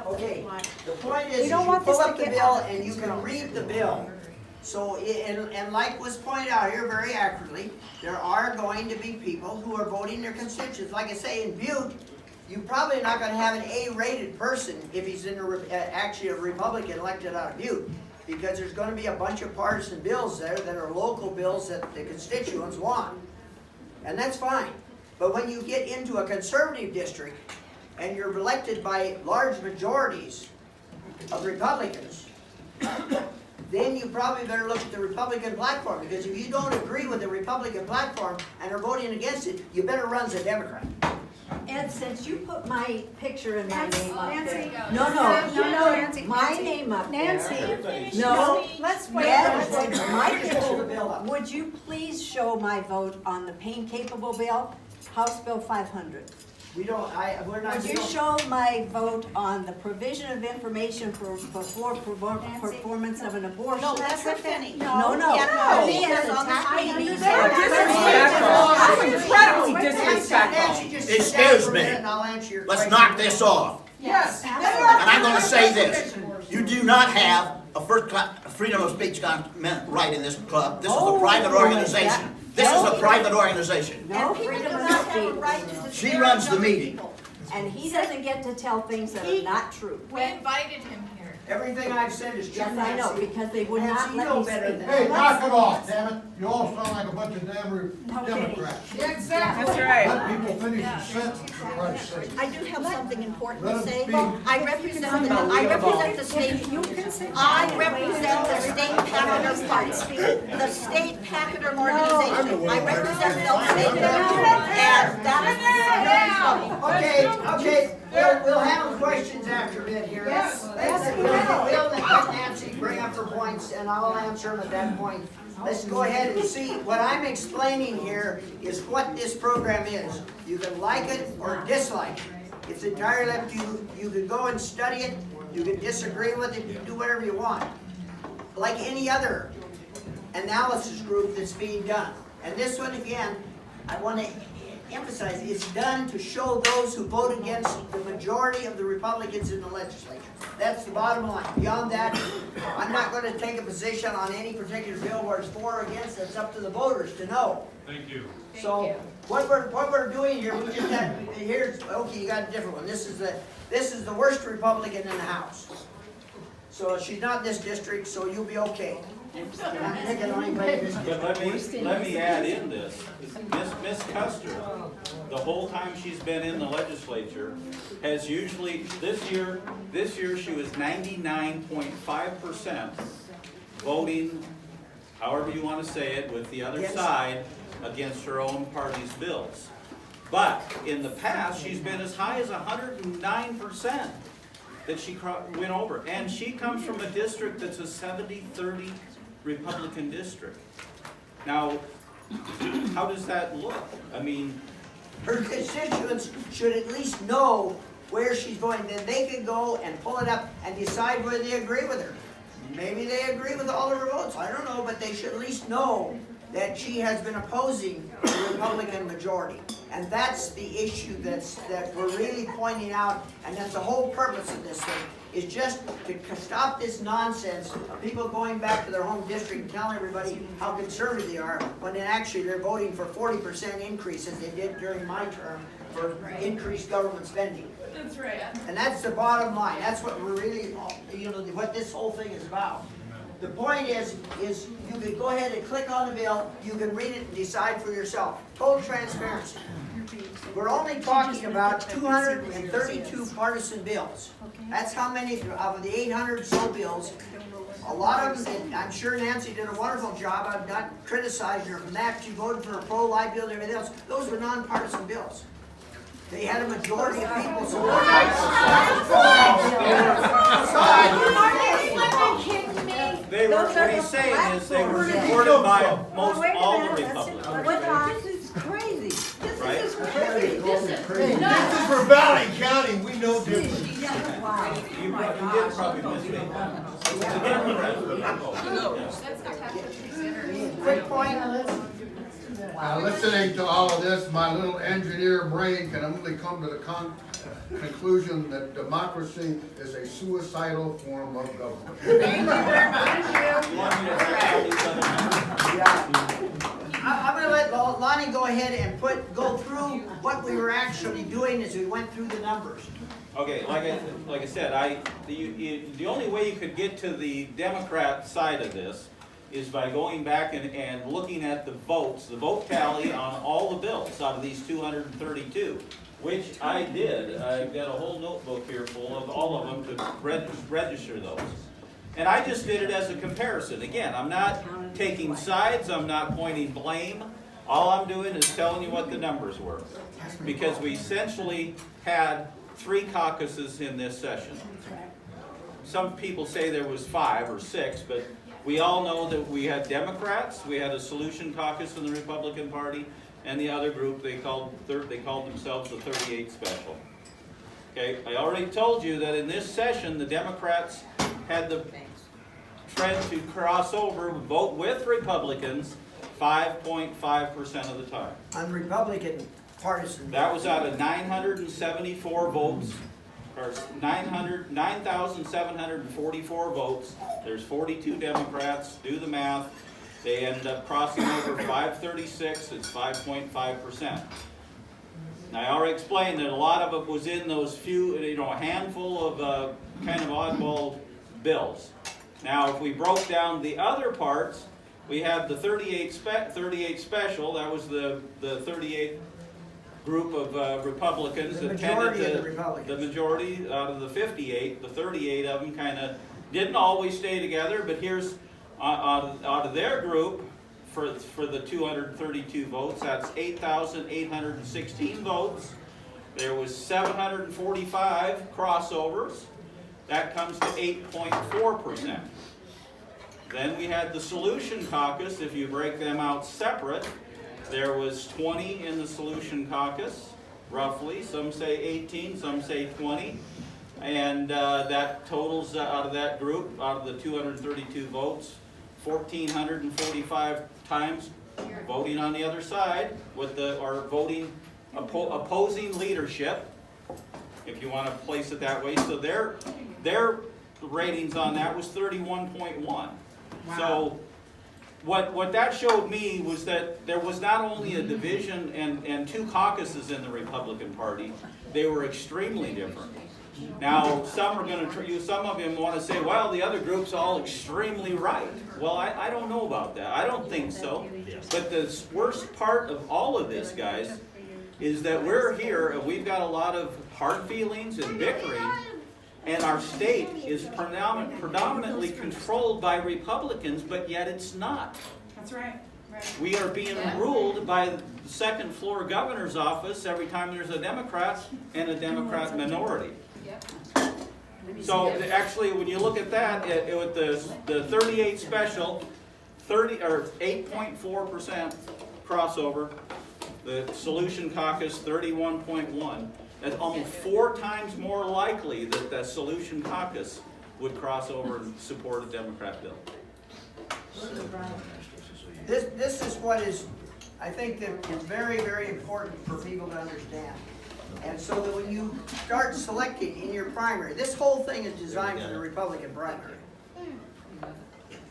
Okay, the point is, We you don't want pull this to up the get bill out of and you can control. read the bill. So, and like was pointed out here very accurately, there are going to be people who are voting their constituents. Like I say, in Butte, you're probably not gonna have an A-rated person if he's actually a Republican elected out of Butte. Because there's gonna be a bunch of partisan bills there that are local bills that the constituents want. And that's fine. But when you get into a conservative district and you're elected by large majorities of Republicans, then you probably better look at the Republican platform, because if you don't agree with the Republican platform and are voting against it, you better run as a Democrat. And since you put my picture and my name up Nancy. there. No, Nancy. my name up there. Nancy. No. Let's wait. Yes, Let's wait. my Just hold the picture. bill up. Would you please show my vote on the pain-capable bill, House Bill 500? We don't, we're not. Would you show my vote on the provision of information before performance of an abortion? No, that's a Finney. No. Me as a taxpayer. Incredibly Nancy, disrespectful. just sit down Excuse for a me. minute and I'll answer your Let's question. knock this off. Yes. And I'm gonna say this, you do not have a freedom of speech right in this club. This is a private organization. This is a private organization. No And people freedom do of not have a speech. right to She disparage runs the other meeting. people. And he doesn't get to tell things that are not true. We invited him here. Everything I've said is true, Yes, I know, Nancy. because they would Nancy, not you let know me better speak. than Hey, knock it off, damn it. You all sound like a bunch of damn Democrats. Exactly. That's right. Let people finish the sentence, for Christ's sake. I do have something important Let to him say. speak. I represent the state, I represent the state pachyderm party, the state pachyderm organization. I represent those state and that is. Okay, we'll handle questions after a bit here. Yes. We'll let Nancy bring up her points and I'll answer them at that point. Let's go ahead and see, what I'm explaining here is what this program is. You can like it or dislike it. It's entirely up to you. You can go and study it, you can disagree with it, you can do whatever you want. Like any other analysis group that's being done. And this one, again, I want to emphasize, it's done to show those who vote against the majority of the Republicans in the legislature. That's the bottom line. Beyond that, I'm not going to take a position on any particular bill where it's for or against. It's up to the voters to know. Thank you. So what we're doing here, we just had, here's, okay, you got a different one. This is the worst Republican in the House. So she's not in this district, so you'll be okay. I'm not picking on anybody in this district. But let me add in this. Miss Custer, the whole time she's been in the legislature, has usually, this year she was 99.5% voting, however you want to say it, with the other side against her own party's bills. But in the past, she's been as high as 109% that she went over. And she comes from a district that's a 70-30 Republican district. Now, how does that look? I mean, Her constituents should at least know where she's going. Then they can go and pull it up and decide whether they agree with her. Maybe they agree with all of her votes. I don't know, but they should at least know that she has been opposing the Republican majority. And that's the issue that we're really pointing out, and that's the whole purpose of this thing, is just to stop this nonsense of people going back to their home district and telling everybody how conservative they are, when actually they're voting for 40% increases they did during my term for increased government spending. That's right. And that's the bottom line. That's what we're really, what this whole thing is about. The point is you can go ahead and click on the bill, you can read it and decide for yourself. Total transparency. We're only talking about 232 partisan bills. That's how many of the 800 so bills. A lot of them, and I'm sure Nancy did a wonderful job. I'm not criticizing her from that. She voted for a pro-life bill and everything else. Those were non-partisan bills. They had a majority of people supporting it. what he's saying is they were supported by most all the Republicans. This is crazy. Right? This is crazy. This is for Valley County, we know different. Wow. You did probably mistake that. It's a Democrat. That's the tough to consider. Quick point. Now, listening to all of this, my little engineer brain can only come to the conclusion that democracy is a suicidal form of government. Thank you very much. You want me to break down these other numbers? Yeah. I'm gonna let Lonnie go ahead and go through what we were actually doing as we went through the numbers. Okay, like I said, the only way you could get to the Democrat side of this is by going back and looking at the votes, the vote tally on all the bills out of these 232, which I did. I've got a whole notebook here full of all of them to register those. And I just did it as a comparison. Again, I'm not taking sides, I'm not pointing blame. All I'm doing is telling you what the numbers were. Because we essentially had 3 caucuses in this session. Some people say there was 5 or 6, but we all know that we had Democrats, we had a solution caucus in the Republican Party, and the other group, they called themselves the 38 Special. Okay, I already told you that in this session, the Democrats had the trend to cross over, vote with Republicans 5.5% of the time. On Republican partisan. That was out of 974 votes, or 9,744 votes. There's 42 Democrats. Do the math. They ended up crossing over 536. It's 5.5%. Now, I already explained that a lot of it was in those few, a handful of kind of oddball bills. Now, if we broke down the other parts, we had the 38 special. That was the 38 group of Republicans The that majority tended of the Republicans. the majority out of the 58. The 38 of them kind of didn't always stay together, but here's out of their group for the 232 votes. That's 8,816 votes. There was 745 crossovers. That comes to 8.4%. Then we had the Solution Caucus. If you break them out separate, there was 20 in the Solution Caucus, roughly. Some say 18, some say 20. And that totals out of that group, out of the 232 votes, 1,445 times voting on the other side, or voting opposing leadership, if you want to place it that way. So their ratings on that was 31.1. Wow. So what that showed me was that there was not only a division and 2 caucuses in the Republican Party, they were extremely different. Now, some of them want to say, well, the other group's all extremely right. Well, I don't know about that. I don't think so. But the worst part of all of this, guys, is that we're here and we've got a lot of hard feelings and bickering, and our state is predominantly controlled by Republicans, but yet it's not. That's right. We are being ruled by the second floor governor's office every time there's a Democrat and a Democrat minority. So actually, when you look at that, with the 38 special, 8.4% crossover. The Solution Caucus, 31.1. That's almost 4 times more likely that the Solution Caucus would cross over and support a Democrat bill. This is what is, I think, that is very, very important for people to understand. And so that when you start selecting in your primary, this whole thing is designed for the Republican primary.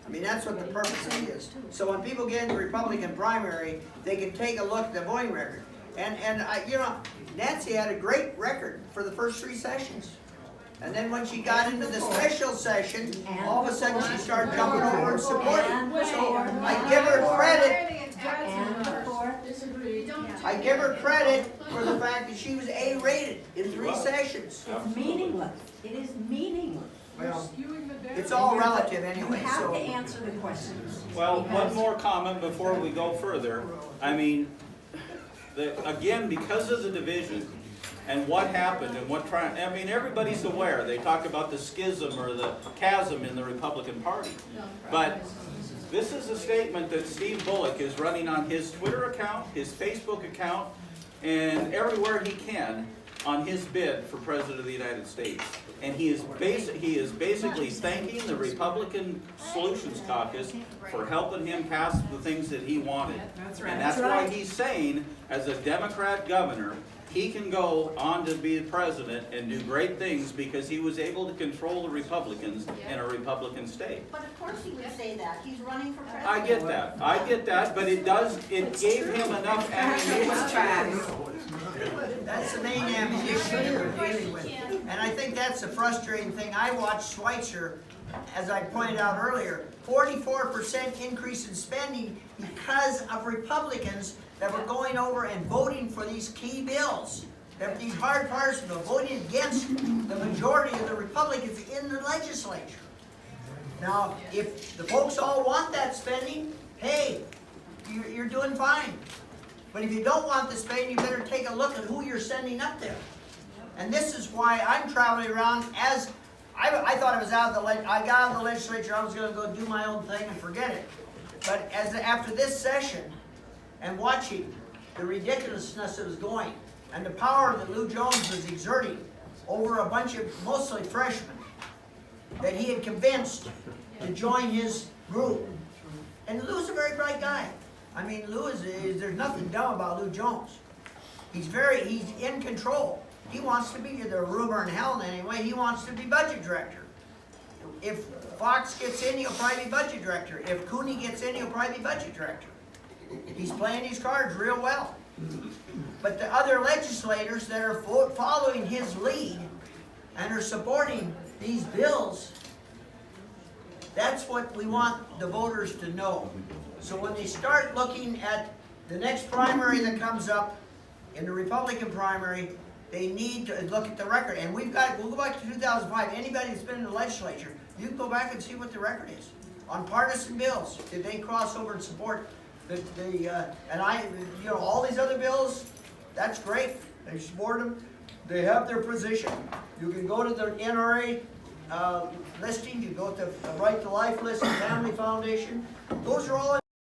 I mean, that's what the purpose of it is. So when people get into Republican primary, they can take a look at the voting record. And you know, Nancy had a great record for the first 3 sessions. And then when she got into the special session, all of a sudden she started jumping over and supporting. So I give her credit. I give her credit for the fact that she was A-rated in 3 sessions. It's meaningless. It is meaningless. Well, it's all relative You anyway, have to so. answer the questions. Well, one more comment before we go further. I mean, again, because of the division and what happened and I mean, everybody's aware. They talk about the schism or the chasm in the Republican Party. But this is a statement that Steve Bullock is running on his Twitter account, his Facebook account, and everywhere he can on his bid for President of the United States. And he is basically thanking the Republican Solutions Caucus for helping him pass the things that he wanted. That's right. And that's why he's saying, as a Democrat governor, he can go on to be the president and do great things because he was able to control the Republicans in a Republican state. But of course he would say that, he's running for president. I get that, but it gave him enough ammunition. That's the main ammunition that we're dealing with. And I think that's the frustrating thing. I watched Schweitzer, as I pointed out earlier, 44% increase in spending because of Republicans that were going over and voting for these key bills. That these hard partisan bills, voting against the majority of the Republicans in the legislature. Now, if the folks all want that spending, hey, you're doing fine. But if you don't want the spending, you better take a look at who you're sending up there. And this is why I'm traveling around as, I thought I was out of the, I got out of the legislature, I was gonna go do my own thing and forget it. But after this session, and watching the ridiculousness that was going, and the power that Lou Jones was exerting over a bunch of mostly freshmen that he had convinced to join his group. And Lou's a very bright guy. I mean, Lou there's nothing dumb about Lou Jones. He's in control. He wants to be, the rumor in hell anyway, he wants to be budget director. If Fox gets in, he'll probably be budget director. If Cooney gets in, he'll probably be budget director. He's playing these cards real well. But the other legislators that are following his lead and are supporting these bills, that's what we want the voters to know. So when they start looking at the next primary that comes up, in the Republican primary, they need to look at the record. And we'll go back to 2005. Anybody that's been in the legislature, you can go back and see what the record is. On partisan bills, did they cross over and support all these other bills? That's great. They support them. They have their position. You can go to the NRA listing, you go to the Right to Life list, the Family Foundation. Those are all